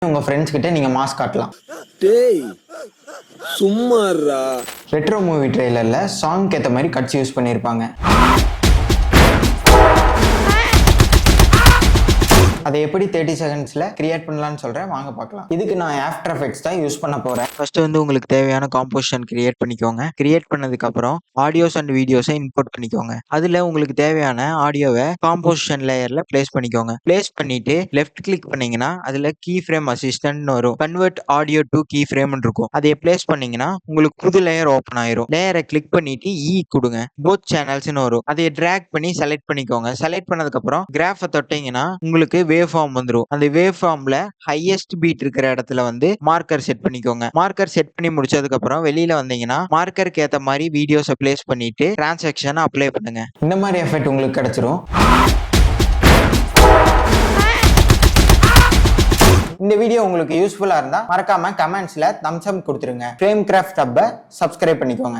உங்க ஃப்ரெண்ட்ஸ் கிட்ட நீங்க மாஸ் காட்டலாம். டேய் சும்மாறா. ரெட்ரோ மூவி ட்ரெய்லர்ல சாங்க்கு ஏத்த மாதிரி கட்ஸ் யூஸ் பண்ணியிருப்பாங்க. அதை எப்படி 30 செகண்ட்ஸ்ல கிரியேட் பண்ணலாம்னு சொல்றேன், வாங்க பார்க்கலாம். இதுக்கு நான் ஆஃப்டர் எஃபெக்ட்ஸ் தான் யூஸ் பண்ண போறேன். ஃபர்ஸ்ட் உங்களுக்கு தேவையான காம்போசிஷன் கிரியேட் பண்ணிக்கோங்க. கிரியேட் பண்ணதுக்கு அப்புறம் ஆடியோஸ் அண்ட் வீடியோஸை இம்போர்ட் பண்ணிக்கோங்க. அதுல உங்களுக்கு தேவையான ஆடியோவை காம்போசிஷன் லேயர்ல பிளேஸ் பண்ணிக்கோங்க. பிளேஸ் பண்ணிட்டு லெஃப்ட் கிளிக் பண்ணீங்கன்னா அதுல கீ ஃப்ரேம் அசிஸ்டன்ட் வரும். Convert audio to key frame இருக்கும். அதை பிளேஸ் பண்ணீங்கன்னா உங்களுக்கு புது லேயர் ஓப்பன் ஆயிரும். லேயரை கிளிக் பண்ணிட்டு கொடுங்க. போத் சேனல்ஸ்னு வரும். அதை டிராக் பண்ணி செலக்ட் பண்ணிக்கோங்க. செலக்ட் பண்ணதுக்கு அப்புறம் கிராஃபை தொட்டீங்கன்னா உங்களுக்கு வேவ் ஃபார்ம் வந்துடும். அந்த வேவ் ஃபார்ம்ல ஹையஸ்ட் பீட் இருக்கிற இடத்துல மார்க்கர் செட் பண்ணிக்கோங்க. மார்க்கர் செட் பண்ணி முடிச்சதுக்கு அப்புறம் வெளியில வந்தீங்கன்னா மார்க்கருக்கு ஏத்த மாதிரி வீடியோஸை பிளேஸ் பண்ணிட்டு டிரான்சாக்ஷனை அப்ளை பண்ணுங்க. இந்த மாதிரி எஃபெக்ட் உங்களுக்கு கிடைச்சிரும். இந்த வீடியோ உங்களுக்கு யூஸ்ஃபுல்லா இருந்தா மறக்காம கமெண்ட்ஸ்ல தம்ஸ் அப் கொடுத்துருங்க. ஃப்ரேம் கிராஃப்ட் ஹப்பை சப்ஸ்கிரைப் பண்ணிக்கோங்க.